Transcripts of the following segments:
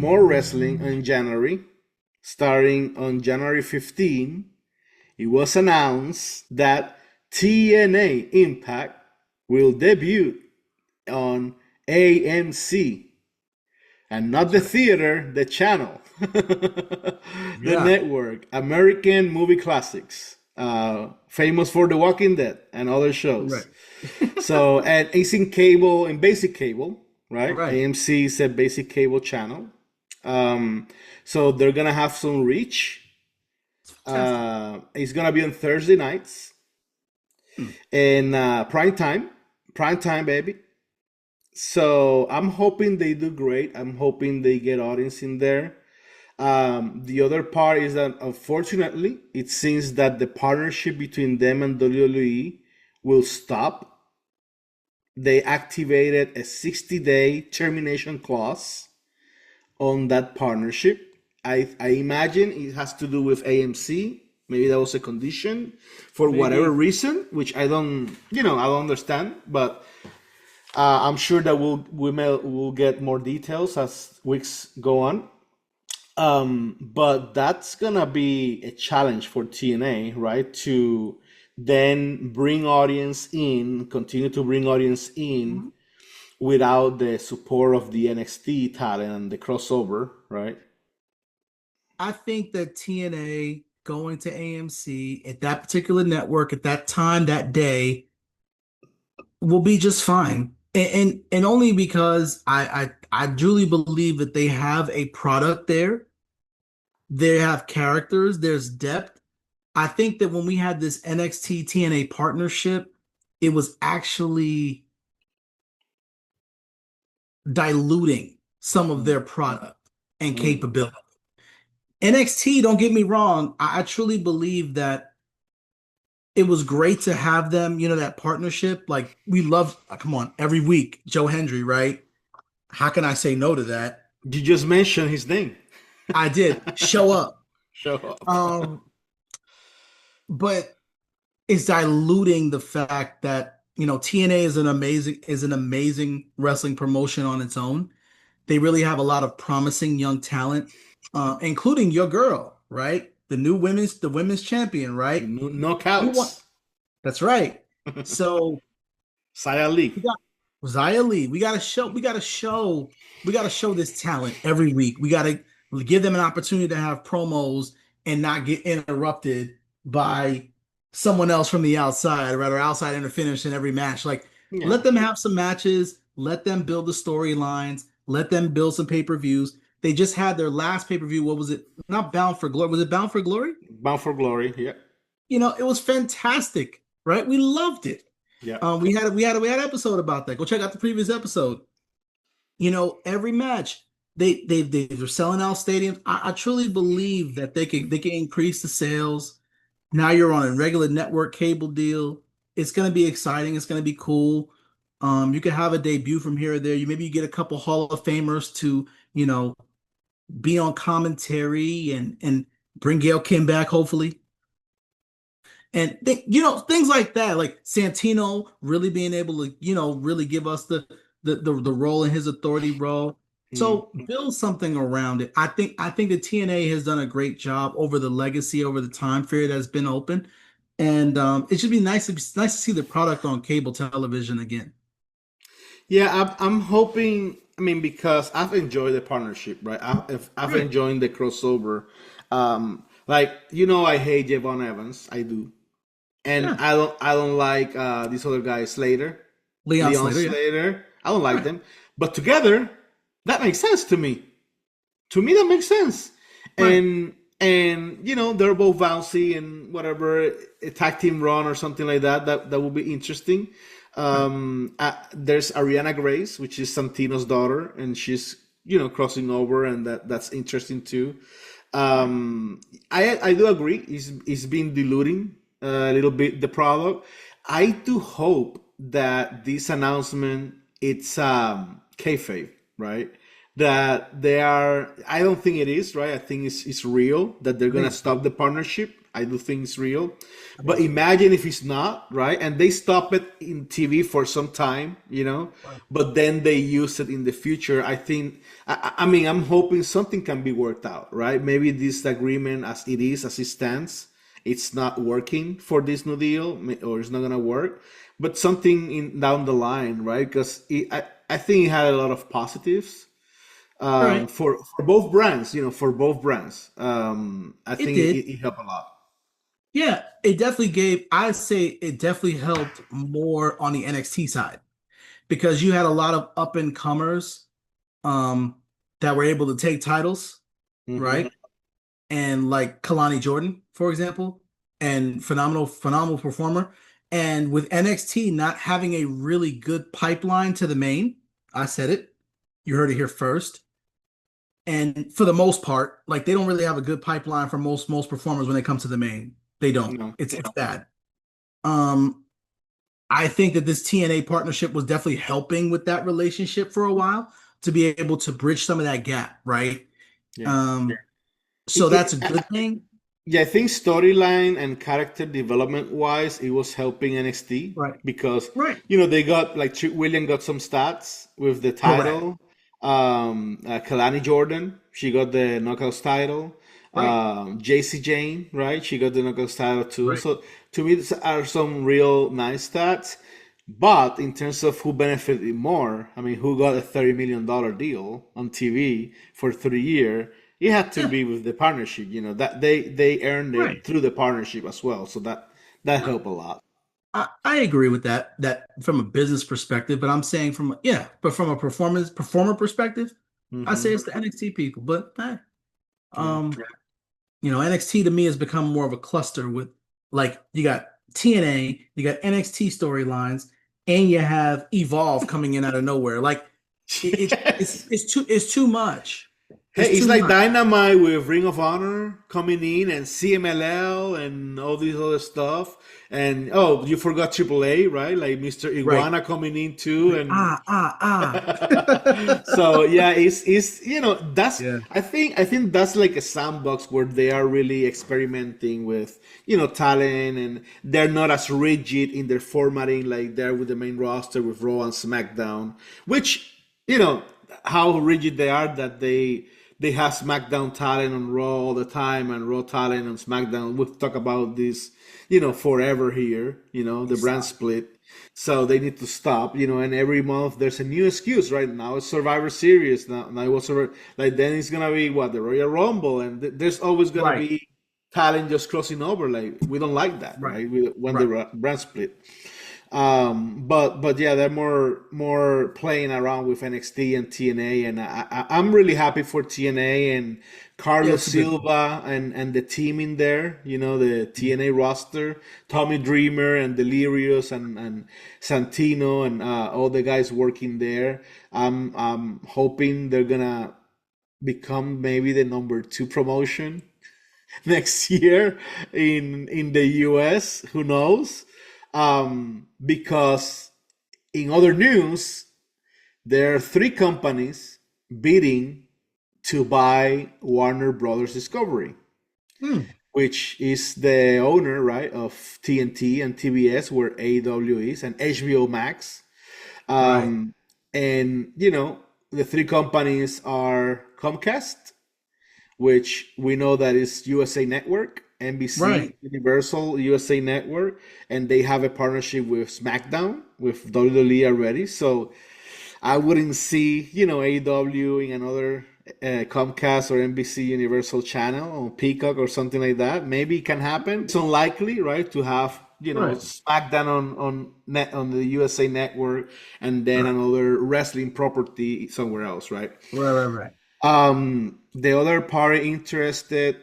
more wrestling in January. Starting on January 15, it was announced that TNA Impact will debut on AMC, and not the theater, the channel, the Yeah. network, American Movie Classics, famous for The Walking Dead and other Right. shows. So, and it's in cable, in basic cable, right? Right. AMC is a basic cable channel. Um, so they're gonna have some reach. It's fantastic. It's gonna be on Thursday nights Hmm. and prime time, baby. So I'm hoping they do great. I'm hoping they get audience in there. The other part is that unfortunately, it seems that the partnership between them and WWE will stop. They activated a 60-day termination clause on that partnership. I imagine it has to do with AMC. Maybe that was a condition for whatever Maybe. reason, which I don't understand. But I'm sure that we'll get more details as weeks go on. But that's gonna be a challenge for TNA, right? To then bring audience in, continue to bring audience in Mhm. without the support of the NXT talent and the crossover, right? I think that TNA going to AMC at that particular network at that time, that day, will be just fine. And only because I truly believe that they have a product there. They have characters, there's depth. I think that when we had this NXT TNA partnership, it was actually diluting some of Mm, their product and mm. capability. NXT, don't get me wrong, I truly believe that it was great to have them, that partnership. Like we love, come on, every week, Joe Hendry, right? How can I say no to that? You just mentioned his name. I did show up. Show up. Um, but it's diluting the fact that, TNA is an amazing wrestling promotion on its own. They really have a lot of promising young talent, including your girl, right? The women's champion, right? We want Knockouts. That's right. So Saya Lee. we got Zia Lee. We gotta show this talent every week. We gotta give them an opportunity to have promos and not get interrupted by someone else from the outside, or rather outside interference in every match. Like, Yeah. let them have some matches, let them build the storylines, let them build some pay-per-views. They just had their last pay-per-view. What was it? Not Bound for Glory. Was it Bound for Glory? Bound for Glory. Yeah. It was fantastic, right? We loved it. Yeah. We had an episode about that. Go check out the previous episode. Every match they're selling out stadiums. I truly believe that they can increase the sales. Now you're on a regular network cable deal. It's gonna be exciting. It's gonna be cool. You could have a debut from here or there. You get a couple Hall of Famers to you know be on commentary and bring Gail Kim back, hopefully. And things like that, like Santino really being able to really give us the role in his authority role. Mm. So build something around it. I think the TNA has done a great job over the legacy, over the time period that's been open, and it should be nice. It's nice to see the product on cable television again. Yeah, I'm hoping. I mean, because I've enjoyed the partnership, right? I've Right. enjoyed the crossover. Like I hate Javon Evans. I do, and Yeah. I don't like this other guy Slater, Leon Leon Slater. Yeah. Slater. I don't like Right. them, but together that makes sense to me. To me, that makes sense. Right. And they're both bouncy and whatever, a tag team run or something like that. That would be interesting. Right. There's Ariana Grace, which is Santino's daughter, and she's crossing over, and that's interesting too. Right. I do agree. It's been diluting a little bit the product. I do hope that this announcement it's kayfabe, right? That they are. I don't think it is, right? I think it's real that they're I think gonna it's stop the partnership. I do think it's real. I do But too. imagine if it's not, right? And they stop it in TV for some time, Right. but then they use it in the future. I think, I mean, I'm hoping something can be worked out, right? Maybe this agreement as it stands, it's not working for this new deal, or it's not gonna work. But something down the line, right? Because I think it had a lot of positives Right. for both brands, for both brands. I It think did. it helped a lot. Yeah, it definitely gave, I'd say it definitely helped more on the NXT side because you had a lot of up and comers um that were able to take titles, Hmm. right? And like Kalani Jordan, for example, and phenomenal performer. And with NXT not having a really good pipeline to the main, I said it. You heard it here first. And for the most part, like they don't really have a good pipeline for most performers when it comes to the main. They don't. No. It's bad. Um, I think that this TNA partnership was definitely helping with that relationship for a while to be able to bridge some of that gap, right? Yeah. Um, It, so that's a good thing. yeah, I think storyline and character development wise, it was helping NXT Right. because Right. they got like William got some stats with the Correct. title. Kalani Jordan, she got the Knockouts title. Right. JC Jane, right? She got the Knockouts title too. Right. So to me, these are some real nice stats. But in terms of who benefited more, I mean, who got a $30 million deal on TV for 3 years, it had to Yeah. be with the partnership. That they earned Right. it through the partnership as well. So that helped a lot. I agree with that from a business perspective, but I'm saying but from a performer perspective, I say Hmm. it's the NXT people. But hey, Yeah. um, NXT to me has become more of a cluster with like you got TNA, you got NXT storylines, and you have Evolve coming in out of nowhere. Like Yes. it's too much. Hey, It's it's too like much. Dynamite with Ring of Honor coming in and CMLL and all this other stuff. And oh, you forgot AAA, right? Like Mr. Right. Iguana coming in too. Right. And Ah. so yeah, it's that's Yeah. I think that's like a sandbox where they are really experimenting with talent, and they're not as rigid in their formatting like they're with the main roster with Raw and SmackDown, which you know how rigid they are that they have SmackDown talent on Raw all the time and Raw talent on SmackDown. We've talked about this, forever here, the brand Stop. split. So they need to stop, and every month there's a new excuse, right? Now it's Survivor Series. Now it was like then it's gonna be what the Royal Rumble, and there's always gonna Right. be talent just crossing over. Like we don't like that, Right. right? When the Right. brand split. But yeah, they're more playing around with NXT and TNA, and I'm really happy for TNA and Yeah, Carlos it's a good thing. Silva and the team in there. The TNA roster, Tommy Dreamer and Delirious and Santino and all the guys working there. I'm hoping they're gonna become maybe the number two promotion next year in the US. Who knows? Because in other news, there are three companies bidding to buy Warner Brothers Discovery, Hmm. which is the owner, right, of TNT and TBS, where AEW is, and HBO Max. Right. Um, and the three companies are Comcast, which we know that is USA Network, NBC, Right. Universal, USA Network, and they have a partnership with SmackDown with WWE already. So I wouldn't see, AEW in another Comcast or NBC Universal channel on Peacock or something like that. Maybe it can happen. It's unlikely, right, to have Right. SmackDown on the USA Network and then Right. another wrestling property somewhere else, right? Right. Right. Right. The other party interested,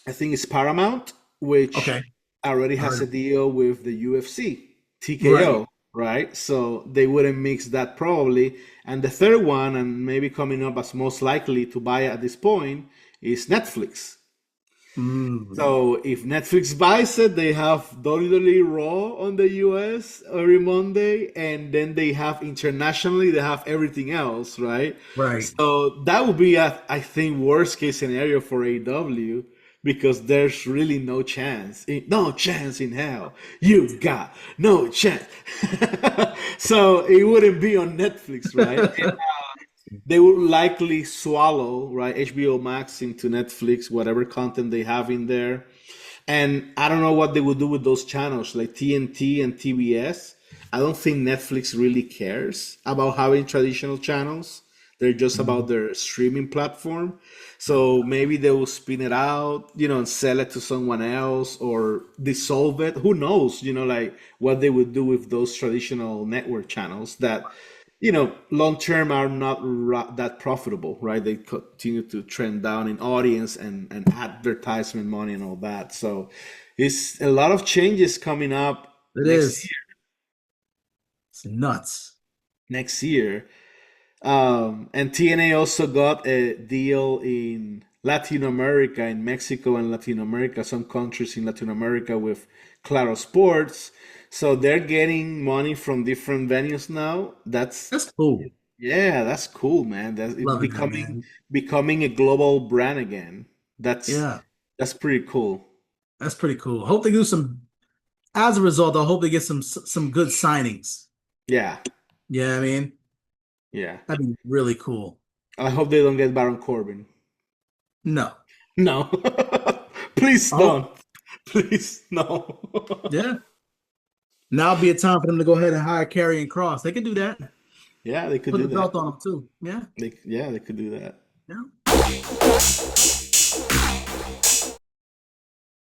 I think, is Paramount, which Okay. already I has heard a it. deal with the UFC, Right. TKO, right? So they wouldn't mix that probably. And the third one, and maybe coming up as most likely to buy at this point, is Netflix. Mm. So if Netflix buys it, they have WWE Raw on the US every Monday, and then they have internationally, they have everything else, right? Right. So that would be, I think, worst case scenario for AEW because there's really no chance, no chance in hell. You got no chance. So it wouldn't be on Netflix, right? They would likely swallow, right, HBO Max into Netflix, whatever content they have in there. And I don't know what they would do with those channels like TNT and TBS. I don't think Netflix really cares about having traditional channels. They're just about Mhm. their streaming platform. So maybe they will spin it out, and sell it to someone else or dissolve it. Who knows, like what they would do with those traditional network channels that, long term are not that profitable, right? They continue to trend down in audience and advertisement money and all that. So it's a lot of changes coming up It is. year. It's nuts. Next year. And TNA also got a deal in Latin America, in Mexico and Latin America, some countries in Latin America with Claro Sports. So they're getting money from different venues now. That's cool. Yeah, that's cool, man. That's it Loving that, becoming man. becoming a global brand again. That's Yeah, that's pretty cool. that's pretty cool. Hope they do some. As a result, I hope they get some good signings. Yeah, Yeah, I mean, yeah. that'd be really cool. I hope they don't get Baron Corbin. No. No. Please Oh, don't. Please no. yeah. Now would be a time for them to go ahead and hire Karrion Cross. They could do that. Yeah, they could Put do the that. belt on them too. Yeah. They could do that. Yeah.